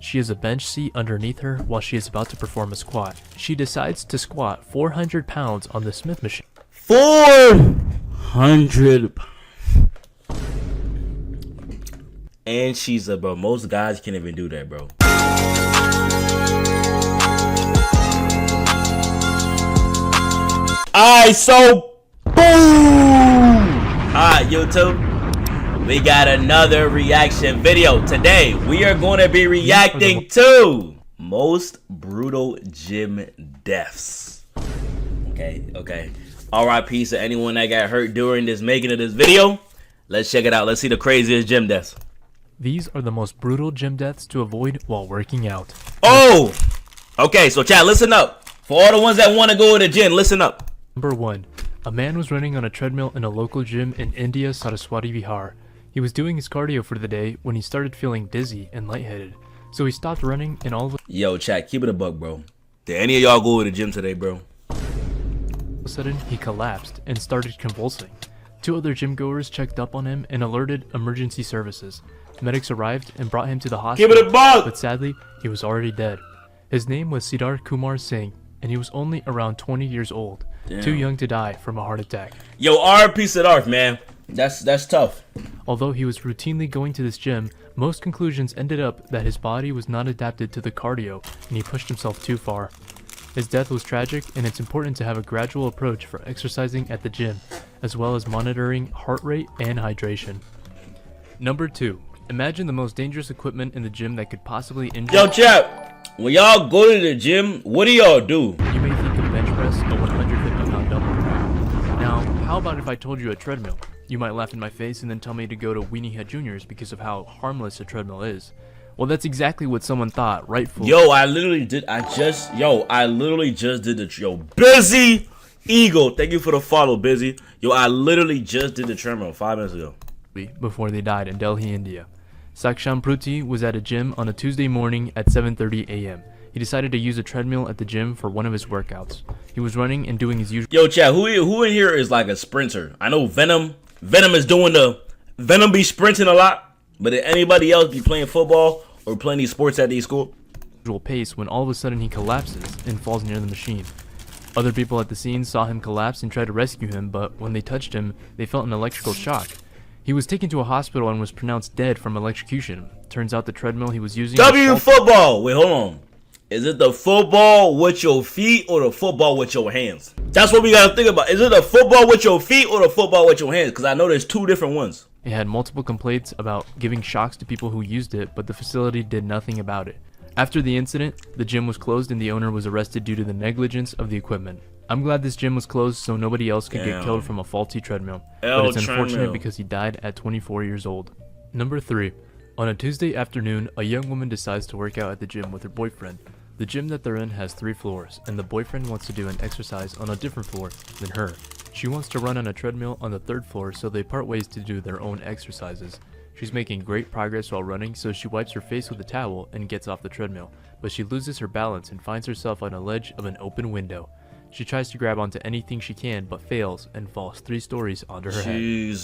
She has a bench seat underneath her while she is about to perform a squat. She decides to squat 400 pounds on the Smith machine. 400 and she's a bro. Most guys can't even do that, bro. Alright, so boom! Alright, YouTube. We got another reaction video. Today, we are going to be reacting to most brutal gym deaths. Okay. RIP to anyone that got hurt during this making of this video. Let's check it out. Let's see the craziest gym deaths. These are the most brutal gym deaths to avoid while working out. Oh! Okay, so chat, listen up. For all the ones that want to go to the gym, listen up. Number 1. A man was running on a treadmill in a local gym in India, Saraswati Vihar. He was doing his cardio for the day when he started feeling dizzy and lightheaded. So he stopped running and all of Yo, chat, keep it a buck, bro. Did any of y'all go to the gym today, bro? a sudden, he collapsed and started convulsing. 2 other gym goers checked up on him and alerted emergency services. Medics arrived and brought him to the hospital, Give it a buck! but sadly, he was already dead. His name was Siddharth Kumar Singh, and he was only around 20 years old, too young to die from a heart attack. Yo, RP Siddharth, man. That's tough. Although he was routinely going to this gym, most conclusions ended up that his body was not adapted to the cardio, and he pushed himself too far. His death was tragic, and it's important to have a gradual approach for exercising at the gym, as well as monitoring heart rate and hydration. Number 2. Imagine the most dangerous equipment in the gym that could possibly injure. Yo, chat, when y'all go to the gym, what do y'all do? You may think of bench press, a 150-pound dumbbell. Now, how about if I told you a treadmill? You might laugh in my face and then tell me to go to Weenie Head Juniors because of how harmless a treadmill is. Well, that's exactly what someone thought, rightfully. Yo, I literally just did the Busy Eagle. Thank you for the follow, Busy. Yo, I literally just did the treadmill 5 minutes ago. Before they died in Delhi, India. Saksham Pruthi was at a gym on a Tuesday morning at 7:30 a.m. He decided to use a treadmill at the gym for one of his workouts. He was running and doing his usual. Yo, chat, who in here is like a sprinter? I know Venom is doing Venom be sprinting a lot, but did anybody else be playing football or playing these sports at these school? Pace when all of a sudden he collapses and falls near the machine. Other people at the scene saw him collapse and tried to rescue him, but when they touched him, they felt an electrical shock. He was taken to a hospital and was pronounced dead from electrocution. Turns out the treadmill he was using. Football. Wait, hold on. Is it the football with your feet or the football with your hands? That's what we gotta think about. Is it the football with your feet or the football with your hands? Because I know there's 2 different ones. It had multiple complaints about giving shocks to people who used it, but the facility did nothing about it. After the incident, the gym was closed and the owner was arrested due to the negligence of the equipment. I'm glad this gym was closed so nobody else could get killed from a faulty treadmill, but it's unfortunate because he died at 24 years old. Number 3. On a Tuesday afternoon, a young woman decides to work out at the gym with her boyfriend. The gym that they're in has 3 floors, and the boyfriend wants to do an exercise on a different floor than her. She wants to run on a treadmill on the 3rd floor, so they part ways to do their own exercises. She's making great progress while running, so she wipes her face with a towel and gets off the treadmill, but she loses her balance and finds herself on a ledge of an open window. She tries to grab onto anything she can, but fails and falls 3 stories onto her head. She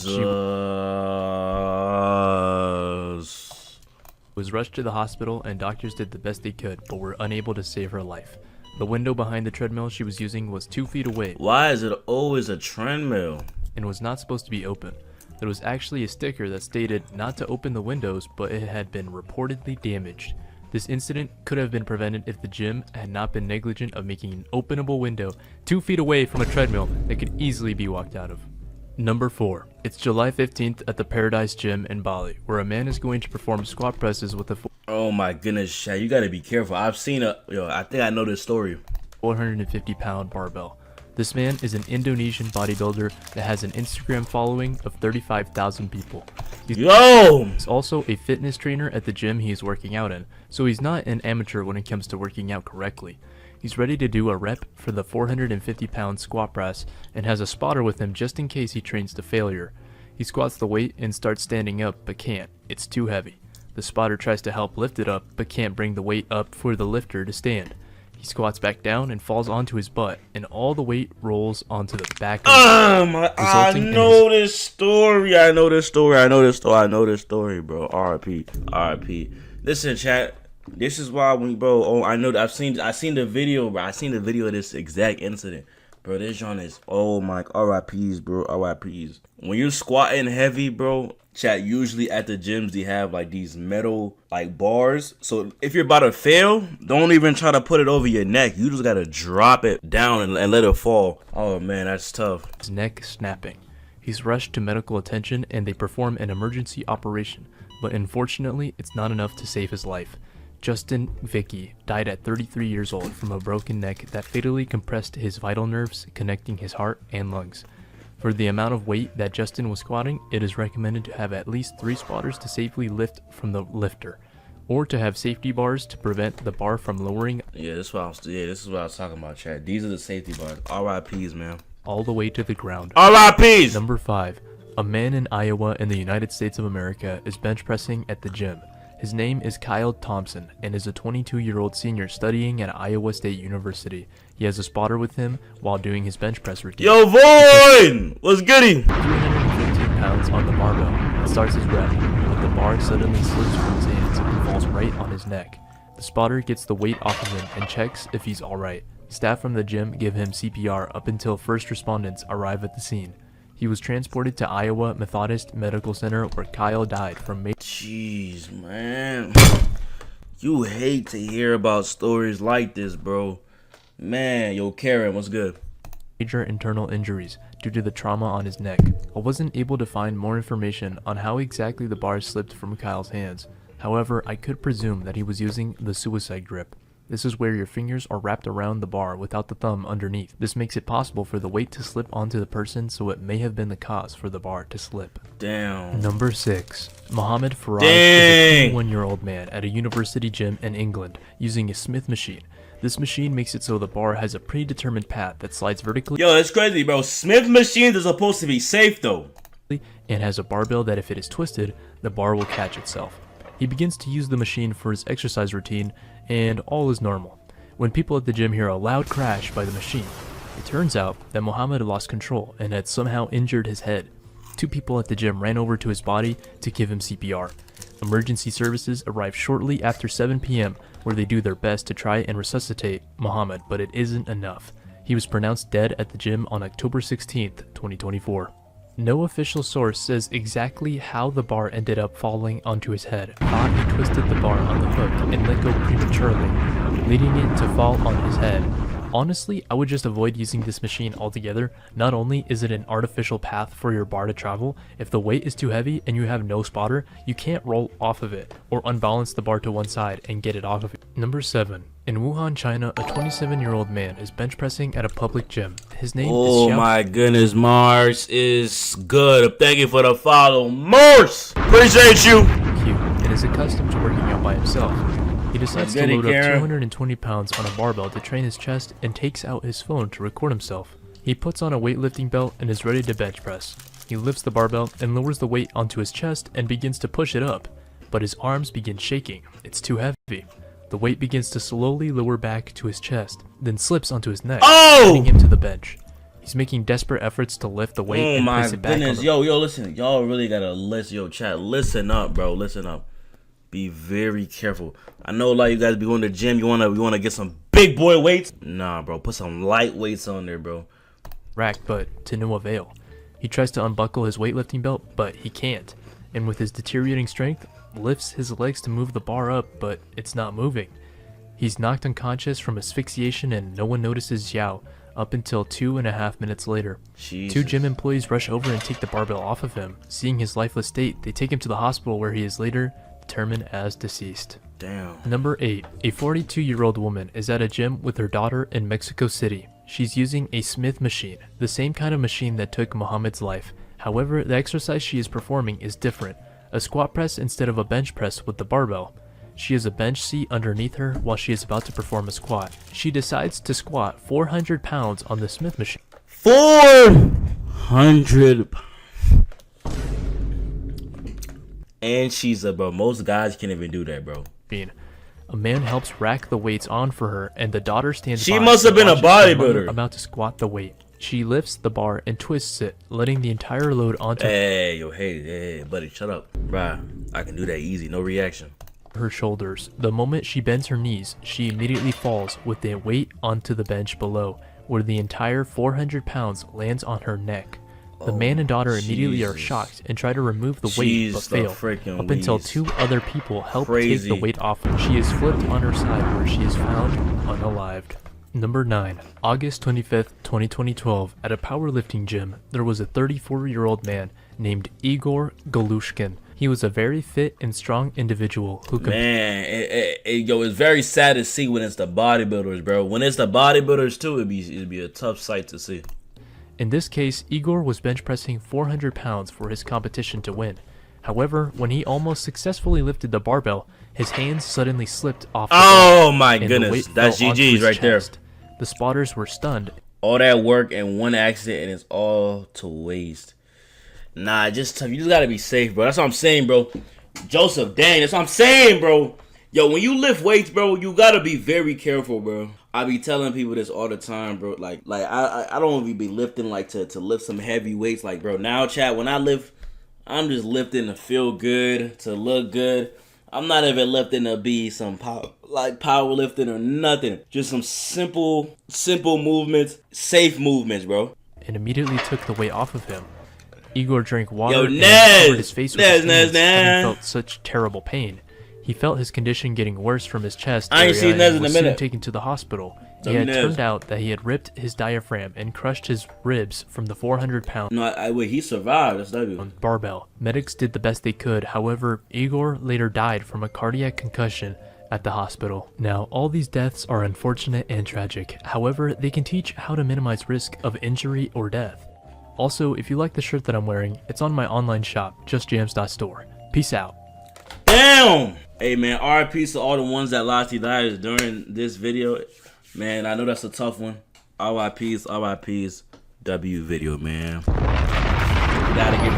was rushed to the hospital and doctors did the best they could, but were unable to save her life. The window behind the treadmill she was using was 2 feet away. Why is it always a treadmill? And was not supposed to be open. There was actually a sticker that stated not to open the windows, but it had been reportedly damaged. This incident could have been prevented if the gym had not been negligent of making an openable window 2 feet away from a treadmill that could easily be walked out of. Number 4. It's July 15th at the Paradise Gym in Bali, where a man is going to perform squat presses with a Oh my goodness, Shay, you gotta be careful. I've seen I think I know this story. 450-pound barbell. This man is an Indonesian bodybuilder that has an Instagram following of 35,000 people. He's also a fitness trainer at the gym he is working out in, so he's not an amateur when it comes to working out correctly. He's ready to do a rep for the 450-pound squat press and has a spotter with him just in case he trains to failure. He squats the weight and starts standing up but can't. It's too heavy. The spotter tries to help lift it up but can't bring the weight up for the lifter to stand. He squats back down and falls onto his butt, and all the weight rolls onto the back of his head. I know this story. I know this story, bro. RIP. Listen, chat. This is why when bro, oh I know I seen the video, bro. I seen the video of this exact incident. Bro, this John is oh my RIPs, bro. RIPs. When you're squatting heavy, bro, chat, usually at the gyms they have like these metal like bars. So if you're about to fail, don't even try to put it over your neck. You just gotta drop it down and let it fall. Oh man, that's tough. His neck snapping. He's rushed to medical attention and they perform an emergency operation, but unfortunately, it's not enough to save his life. Justin Vicky died at 33 years old from a broken neck that fatally compressed his vital nerves connecting his heart and lungs. For the amount of weight that Justin was squatting, it is recommended to have at least 3 squatters to safely lift from the lifter, or to have safety bars to prevent the bar from lowering. This is what I was talking about, Chad. These are the safety bars. RIPs, man. All the way to the ground. RIPs! Number 5. A man in Iowa in the United States of America is bench pressing at the gym. His name is Kyle Thompson and is a 22-year-old senior studying at Iowa State University. He has a spotter with him while doing his bench press routine. Yo, Void! What's goody? 315 pounds on the barbell and starts his rep, but the bar suddenly slips from his hands and falls right on his neck. The spotter gets the weight off of him and checks if he's alright. Staff from the gym give him CPR up until first responders arrive at the scene. He was transported to Iowa Methodist Medical Center where Kyle died from Jeez, man. You hate to hear about stories like this, bro. Man, yo, Karen, what's good? major internal injuries due to the trauma on his neck. I wasn't able to find more information on how exactly the bar slipped from Kyle's hands. However, I could presume that he was using the suicide grip. This is where your fingers are wrapped around the bar without the thumb underneath. This makes it possible for the weight to slip onto the person, so it may have been the cause for the bar to slip. Damn. Number 6. Mohammed Faraj is a 21-year-old man at a university gym in England using a Smith machine. This machine makes it so the bar has a predetermined path that slides vertically. Yo, that's crazy, bro. Smith machines are supposed to be safe, though. And has a barbell that if it is twisted, the bar will catch itself. He begins to use the machine for his exercise routine, and all is normal. When people at the gym hear a loud crash by the machine, it turns out that Mohammed lost control and had somehow injured his head. 2 people at the gym ran over to his body to give him CPR. Emergency services arrive shortly after 7 p.m. where they do their best to try and resuscitate Mohammed, but it isn't enough. He was pronounced dead at the gym on October 16th, 2024. No official source says exactly how the bar ended up falling onto his head. Thought he twisted the bar on the hook and let go prematurely, leading it to fall on his head. Honestly, I would just avoid using this machine altogether. Not only is it an artificial path for your bar to travel, if the weight is too heavy and you have no spotter, you can't roll off of it or unbalance the bar to one side and get it off of it. Number 7. In Wuhan, China, a 27-year-old man is bench pressing at a public gym. His name is Oh Xiao. my goodness, Mars is good. Thank you for the follow, Mars. Appreciate you. Cute and is accustomed to working out by himself. He decides to Get it, load up Karen. 220 pounds on a barbell to train his chest and takes out his phone to record himself. He puts on a weightlifting belt and is ready to bench press. He lifts the barbell and lowers the weight onto his chest and begins to push it up, but his arms begin shaking. It's too heavy. The weight begins to slowly lower back to his chest, then slips onto his neck, hitting him to the bench. He's making desperate efforts to lift the weight Oh and my place it back goodness. on the Yo, listen. Y'all really gotta listen. Yo, chat, listen up, bro. Listen up. Be very careful. I know a lot of you guys be going to the gym. You wanna get some big boy weights. Nah, bro. Put some light weights on there, bro. rack, but to no avail. He tries to unbuckle his weightlifting belt, but he can't. And with his deteriorating strength, lifts his legs to move the bar up, but it's not moving. He's knocked unconscious from asphyxiation and no one notices Xiao up until 2.5 minutes later. Jesus. 2 gym employees rush over and take the barbell off of him. Seeing his lifeless state, they take him to the hospital where he is later determined as deceased. Damn. Number 8. A 42-year-old woman is at a gym with her daughter in Mexico City. She's using a Smith machine, the same kind of machine that took Mohammed's life. However, the exercise she is performing is different. A squat press instead of a bench press with the barbell. She has a bench seat underneath her while she is about to perform a squat. She decides to squat 400 pounds on the Smith machine. 400. And she's a bro. Most guys can't even do that, bro. A man helps rack the weights on for her, and the daughter stands by. She must have and been a watches her mother bodybuilder. about to squat the weight. She lifts the bar and twists it, letting the entire load onto Hey, buddy, shut up. Bruh, I can do that easy. No reaction. her shoulders. The moment she bends her knees, she immediately falls with the weight onto the bench below, where the entire 400 pounds lands on her neck. The man and daughter immediately are shocked and try to remove the weight but fail, up until 2 other people help take the weight off her. She is flipped on her side where she is found unalived. Number 9. August 25th, 2012, at a powerlifting gym, there was a 34-year-old man named Igor Galushkin. He was a very fit and strong individual who it's very sad to see when it's the bodybuilders, bro. When it's the bodybuilders too, it'd be a tough sight to see. In this case, Igor was bench pressing 400 pounds for his competition to win. However, when he almost successfully lifted the barbell, his hands suddenly slipped off the bar, my goodness, that's GG's right there. The spotters were stunned. All that work and one accident and it's all to waste. Nah, you just gotta be safe, bro. That's what I'm saying, bro. Joseph, dang, that's what I'm saying, bro. Yo, when you lift weights, bro, you gotta be very careful, bro. I be telling people this all the time, bro. Like I don't even be lifting like to lift some heavy weights. Like, bro, now, chat, when I lift, I'm just lifting to feel good, to look good. I'm not even lifting to be some powerlifting or nothing. Just some simple movements, safe movements, bro. And immediately took the weight off of him. Igor drank water and covered his face with his hands, and felt such terrible pain. He felt his condition getting worse from his chest area and was soon taken to the hospital. It had turned out that he had ripped his diaphragm and crushed his ribs from the 400-pound he survived. That's barbell. Medics did the best they could. However, Igor later died from a cardiac concussion at the hospital. Now, all these deaths are unfortunate and tragic. However, they can teach how to minimize risk of injury or death. Also, if you like the shirt that I'm wearing, it's on my online shop, justjams.store. Peace out. Damn! Hey, man, RIP to all the ones that lost their lives during this video. Man, I know that's a tough one. RIPs, W video, man. You gotta give